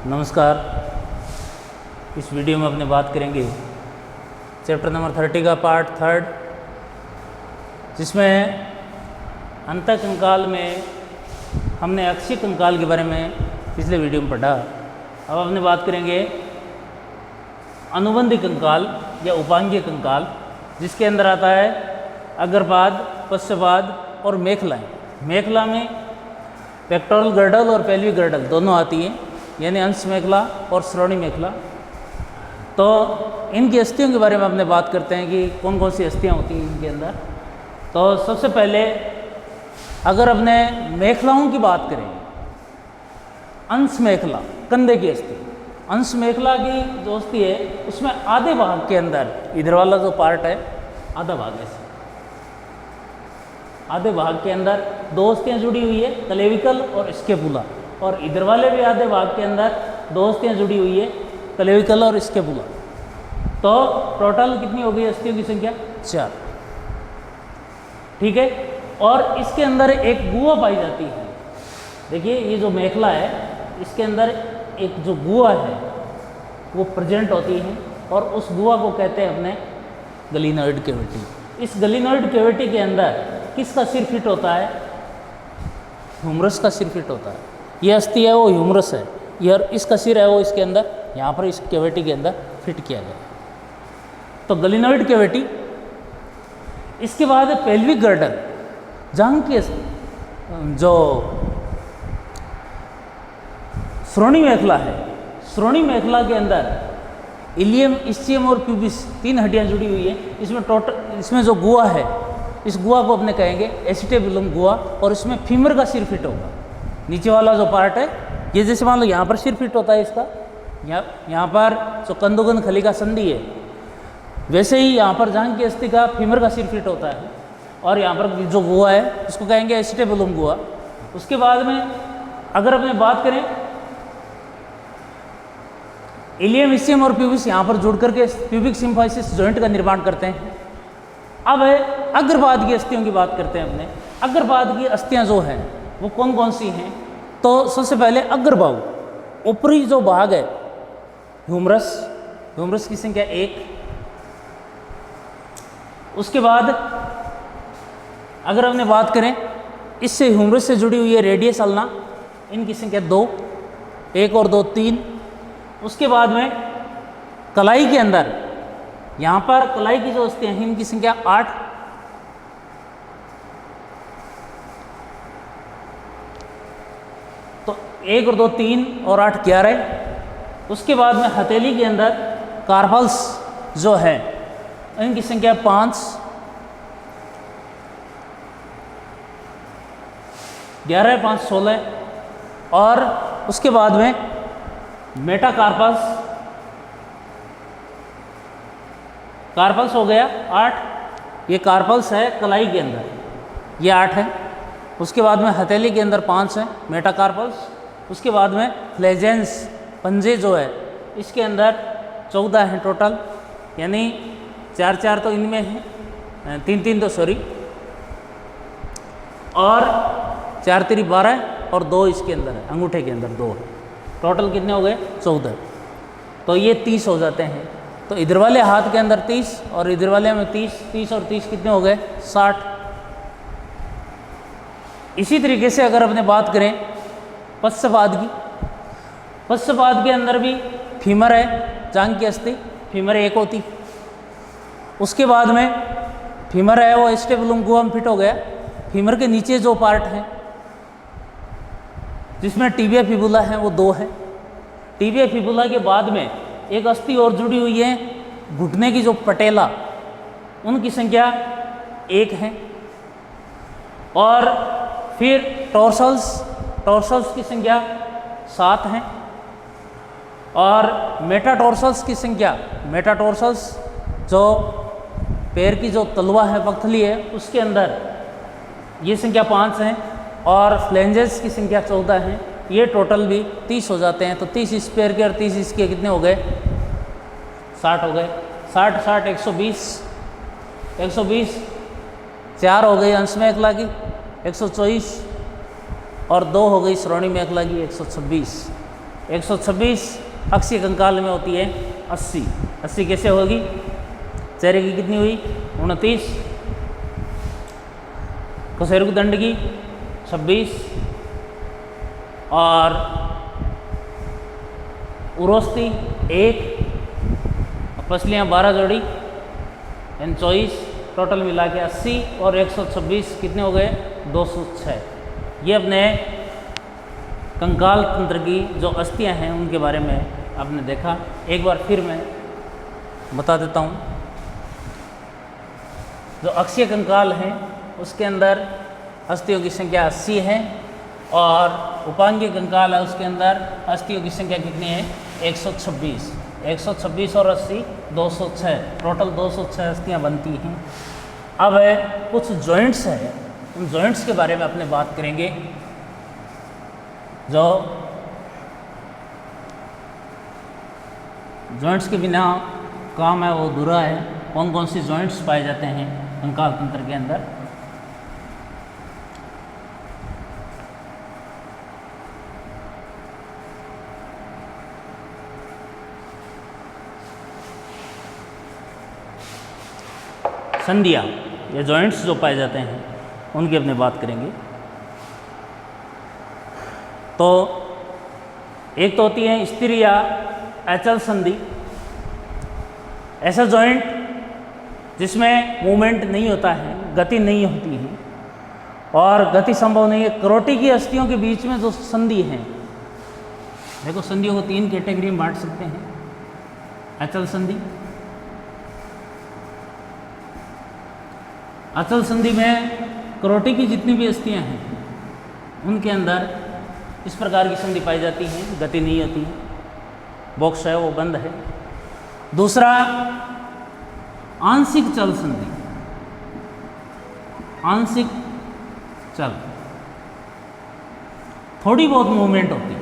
नमस्कार। इस वीडियो में अपने बात करेंगे चैप्टर नंबर 30 का पार्ट 3, जिसमें अंतःकंकाल में हमने अक्षीय कंकाल के बारे में पिछले वीडियो में पढ़ा। अब अपने बात करेंगे अनुबंधी कंकाल या उपांगीय कंकाल, जिसके अंदर आता है अग्रपाद, पश्चपाद और मेखलाएँ। मेखला में पेक्टोरल गर्डल और पेल्विक गर्डल दोनों आती हैं, यानी अंश मेखला और श्रोणि मेखला। तो इनकी अस्थियों के बारे में अपने बात करते हैं कि कौन कौन सी अस्थियाँ होती हैं इनके अंदर। तो सबसे पहले अगर अपने मेखलाओं की बात करें, अंश मेखला कंधे की अस्थि, अंश मेखला की जो अस्थि है उसमें आधे भाग के अंदर इधर वाला जो पार्ट है, आधा भाग ऐसे आधे भाग के अंदर दो अस्थियाँ जुड़ी हुई है, क्लेविकल और स्केपुला, और इधर वाले भी आधे भाग के अंदर दो अस्थियाँ जुड़ी हुई है, क्लेविकल और स्केपुला। तो टोटल कितनी हो गई अस्थियों की संख्या? 4। ठीक है। और इसके अंदर एक गुहा पाई जाती है। देखिए ये जो मेखला है, इसके अंदर एक जो गुहा है वो प्रेजेंट होती है, और उस गुहा को कहते हैं अपने गलिनोइड कैविटी। इस गलिनोइड कैविटी के अंदर किसका सिर फिट होता है? ह्यूमरस का सिर फिट होता है। ये अस्थि है वो ह्यूमरस है, ये और इसका सिर है वो इसके अंदर, यहाँ पर इस कैविटी के अंदर फिट किया गया। तो गलिनोइड कैविटी। इसके बाद पेल्विक गर्डल, जहाँ की जो श्रोणि मेखला है, श्रोणि मेखला के अंदर इलियम, इस्चियम और प्यूबिस 3 हड्डियाँ जुड़ी हुई है। इसमें जो गुहा है, इस गुहा को अपने कहेंगे एसिटेबुलम गुहा, और इसमें फीमर का सिर फिट होगा। नीचे वाला जो पार्ट है ये, जैसे मान लो यहाँ पर सिर फिट होता है इसका, यहाँ पर जो कंदुगन खली का संधि है, वैसे ही यहाँ पर जांघ की अस्थि का फीमर का सिर फिट होता है, और यहाँ पर जो गुहा है उसको कहेंगे एसिटेबुलम गुहा। उसके बाद में अगर अपने बात करें, इलियम, इस्चियम और प्यूबिस यहाँ पर जुड़ करके प्यूबिक सिम्फाइसिस जॉइंट का निर्माण करते हैं। अब है अग्रपाद की अस्थियों की बात करते हैं अपने। अग्रपाद की अस्थियाँ जो हैं वो कौन कौन सी हैं? तो सबसे पहले अग्रबाहु, ऊपरी जो भाग है ह्यूमरस, ह्यूमरस की संख्या 1। उसके बाद अगर हमने बात करें, इससे ह्यूमरस से जुड़ी हुई है रेडियस अल्ना, इनकी संख्या 2, 1 और 2 3। उसके बाद में कलाई के अंदर, यहाँ पर कलाई की जो अस्थियाँ हैं इनकी संख्या 8। तो 1 और 2 3 और 8 11। उसके बाद में हथेली के अंदर कार्पल्स जो है इनकी संख्या 5, 11 5 16। और उसके बाद में मेटाकार्पल्स, कार्पल्स हो गया 8। ये कार्पल्स है कलाई के अंदर, ये 8 है। उसके बाद में हथेली के अंदर 5 है मेटाकार्पल्स। उसके बाद में फ्लेजेंस, पंजे जो है इसके अंदर 14 हैं टोटल, यानी 4 4 तो इनमें है, 3 3 तो सॉरी, और 4 3 12 और 2 इसके अंदर है, अंगूठे के अंदर 2 है। टोटल कितने हो गए? 14। तो ये 30 हो जाते हैं। तो इधर वाले हाथ के अंदर 30 और इधर वाले में 30, 30 और 30 कितने हो गए? 60। इसी तरीके से अगर अपने बात करें पश्चपाद की, पश्चपाद के अंदर भी फीमर है, जांघ की अस्थि, फीमर 1 होती। उसके बाद में फीमर है वो एसिटेबुलम गुहा में फिट हो गया। फीमर के नीचे जो पार्ट है जिसमें टिबिया फिबुला है वो 2 है। टिबिया फिबुला के बाद में एक अस्थि और जुड़ी हुई है, घुटने की जो पटेला, उनकी संख्या 1 है। और फिर टॉर्सल्स की संख्या 7 है। और मेटाटॉर्सल्स की संख्या, मेटाटॉर्सल्स जो पैर की जो तलवा है, पगथली है, उसके अंदर ये संख्या 5 है। और फ्लेंजेस की संख्या 14 है। ये टोटल भी 30 हो जाते हैं। तो 30 इस पैर के और 30 इसके कितने हो गए? 60 हो गए। 60 60 120, 120 4 हो गई अंश मेखला की, 124 और 2 हो गई श्रोणि मेखला की 126। 126 अक्षीय कंकाल में होती है 80। 80 कैसे होगी? चेहरे की कितनी हुई? 29, कशेरुक दंड की 26 और उरोस्ती 1, पसलियाँ 12 जोड़ी यानी 24, टोटल मिला के 80 और 126 कितने हो गए? 206। ये अपने कंकाल तंत्र की जो अस्थियां हैं उनके बारे में आपने देखा। एक बार फिर मैं बता देता हूँ। जो अक्षीय कंकाल है उसके अंदर अस्थियों की संख्या 80 है और उपांगीय कंकाल है उसके अंदर अस्थियों की संख्या कितनी है? 126। 126 और 80 206, टोटल 206 अस्थियाँ बनती हैं। अब कुछ जॉइंट्स हैं, उन जॉइंट्स के बारे में अपने बात करेंगे। जो जॉइंट्स के बिना काम है वो अधूरा है। कौन कौन सी जॉइंट्स पाए जाते हैं कंकाल तंत्र के अंदर? संधियाँ, ये जॉइंट्स जो पाए जाते हैं उनकी अपने बात करेंगे। तो एक तो होती है स्थिर या अचल संधि, ऐसा जॉइंट जिसमें मूवमेंट नहीं होता है, गति नहीं होती है और गति संभव नहीं है। करोटी की अस्थियों के बीच में जो संधि है, देखो संधियों को 3 कैटेगरी में बांट सकते हैं। अचल संधि, अचल संधि में करोटी की जितनी भी अस्थियां हैं उनके अंदर इस प्रकार की संधि पाई जाती है, गति नहीं होती है, बॉक्स है वो बंद है। दूसरा आंशिक चल संधि, आंशिक चल, थोड़ी बहुत मूवमेंट होती है।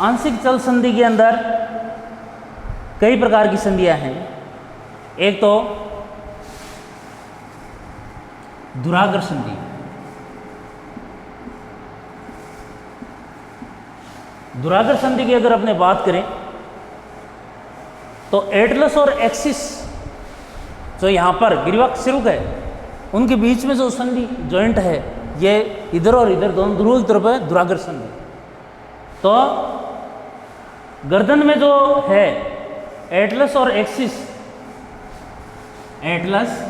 आंशिक चल संधि के अंदर कई प्रकार की संधियां हैं। एक तो दुराग्र संधि, दुराग्र संधि की अगर अपने बात करें तो एटलस और एक्सिस जो यहाँ पर गिरिवक्ष सिरुक है उनके बीच में जो संधि जॉइंट है ये इधर और इधर दोनों ध्रुव की तरफ है, दुराग्र संधि। तो गर्दन में जो है एटलस और एक्सिस, एटलस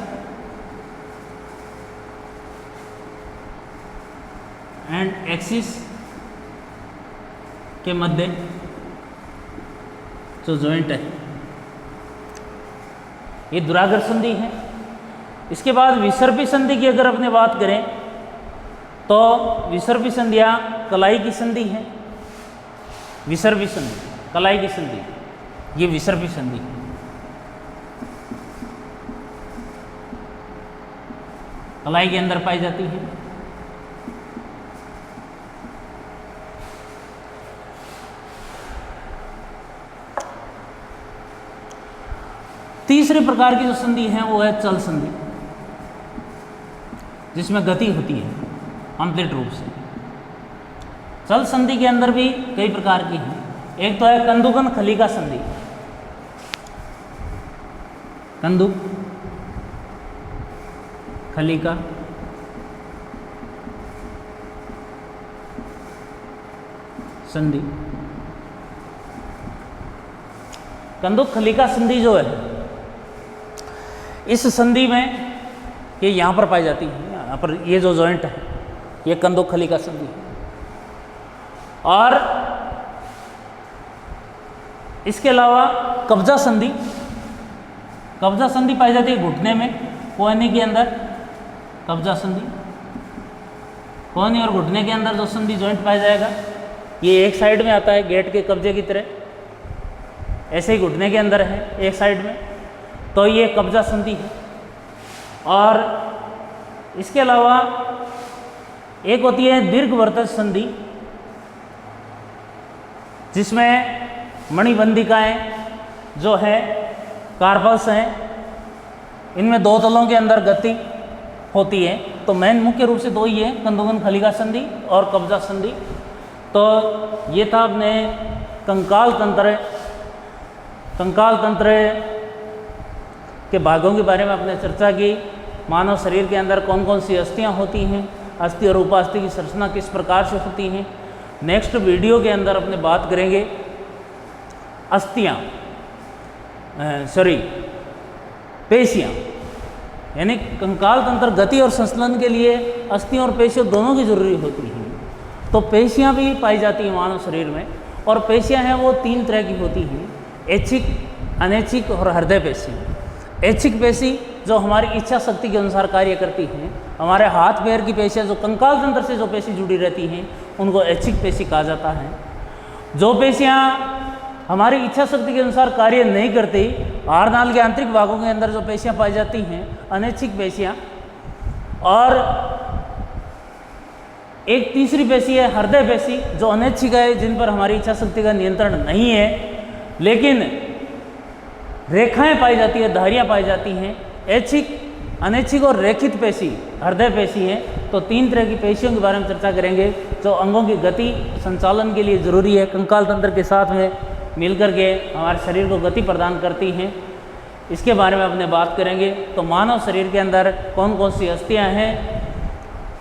एंड एक्सिस के मध्य जो जॉइंट है ये दुराग्र संधि है। इसके बाद विसर्पी संधि की अगर अपने बात करें तो विसर्पी संधियाँ कलाई की संधि है। विसर्पी संधि, कलाई की संधि, ये विसर्पी संधि है। कलाई के अंदर पाई जाती है। तीसरे प्रकार की जो संधि है वो है चल संधि, जिसमें गति होती है आंतरिक रूप से। चल संधि के अंदर भी कई प्रकार की हैं। एक तो है कंदुकन खलिका संधि, कंदुक खलिका, संधि। कंदुक खलिका संधि जो है इस संधि में ये यहाँ पर पाई जाती है। यहाँ पर ये जो जॉइंट है ये कंदुक खलिका संधि है। और इसके अलावा कब्जा संधि, कब्जा संधि पाई जाती है घुटने में, कोहनी के अंदर कब्जा संधि। कोहनी और घुटने के अंदर जो संधि जॉइंट पाया जाएगा ये एक साइड में आता है गेट के कब्जे की तरह, ऐसे ही घुटने के अंदर है एक साइड में, तो ये कब्जा संधि है। और इसके अलावा एक होती है दीर्घवर्तज संधि, जिसमें मणिबंधिकाएं जो है कार्पल्स हैं, इनमें दो तलों के अंदर गति होती है। तो मेन मुख्य रूप से दो ही है, कंदुकन खलिका संधि और कब्जा संधि। तो ये था अपने कंकाल तंत्र के भागों के बारे में आपने चर्चा की। मानव शरीर के अंदर कौन कौन सी अस्थियां होती हैं, अस्थि और उपास्थि की संरचना किस प्रकार से होती हैं। नेक्स्ट वीडियो के अंदर अपने बात करेंगे पेशियाँ, यानी कंकाल तंत्र गति और संचलन के लिए अस्थियों और पेशियों दोनों की जरूरी होती हैं। तो पेशियाँ भी पाई जाती हैं मानव शरीर में, और पेशियाँ हैं वो 3 तरह की होती हैं, ऐच्छिक, अनैच्छिक और हृदय पेशी। ऐच्छिक पेशी जो हमारी इच्छा शक्ति के अनुसार कार्य करती हैं, हमारे हाथ पैर की पेशियाँ जो कंकाल तंत्र से जो पेशी जुड़ी रहती हैं उनको ऐच्छिक पेशी कहा जाता है। जो पेशियाँ हमारी इच्छा शक्ति के अनुसार कार्य नहीं करती, आहारनाल के आंतरिक भागों के अंदर जो पेशियाँ पाई जाती हैं अनैच्छिक पेशियाँ। और एक तीसरी पेशी है हृदय पेशी, जो अनैच्छिक है, जिन पर हमारी इच्छा शक्ति का नियंत्रण नहीं है, लेकिन रेखाएं पाई जाती है, धारियाँ पाई जाती हैं। ऐच्छिक, अनैच्छिक और रेखित पेशी हृदय पेशी हैं। तो 3 तरह की पेशियों के बारे में चर्चा करेंगे जो अंगों की गति संचालन के लिए ज़रूरी है, कंकाल तंत्र के साथ में मिलकर के हमारे शरीर को गति प्रदान करती हैं। इसके बारे में अपने बात करेंगे। तो मानव शरीर के अंदर कौन कौन सी अस्थियाँ हैं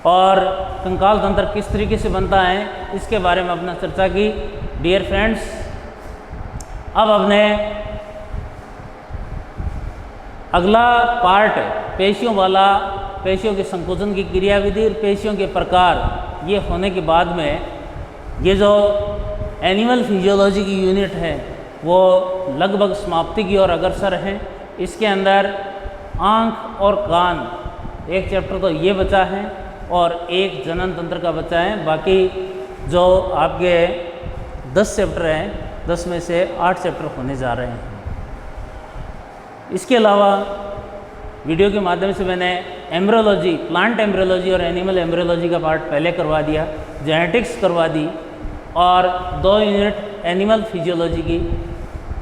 और कंकाल तंत्र किस तरीके से बनता है, इसके बारे में अपना चर्चा की। डियर फ्रेंड्स, अब अपने अगला पार्ट पेशियों वाला, पेशियों के संकोचन की क्रियाविधि और पेशियों के प्रकार, ये होने के बाद में ये जो एनिमल फिजियोलॉजी की यूनिट है वो लगभग समाप्ति की ओर अग्रसर है। इसके अंदर आँख और कान एक चैप्टर तो ये बचा है और एक जनन तंत्र का बचा है। बाकी जो आपके 10 चैप्टर हैं, 10 में से 8 चैप्टर होने जा रहे हैं। इसके अलावा वीडियो के माध्यम से मैंने एम्ब्रियोलॉजी, प्लांट एम्ब्रियोलॉजी और एनिमल एम्ब्रियोलॉजी का पार्ट पहले करवा दिया, जेनेटिक्स करवा दी, और 2 यूनिट एनिमल फिजियोलॉजी की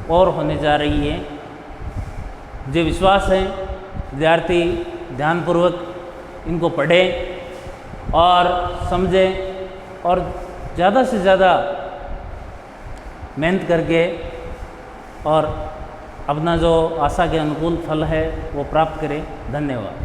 और होने जा रही है। मुझे विश्वास है विद्यार्थी ध्यानपूर्वक इनको पढ़ें और समझें और ज़्यादा से ज़्यादा मेहनत करके और अपना जो आशा के अनुकूल फल है वो प्राप्त करें। धन्यवाद।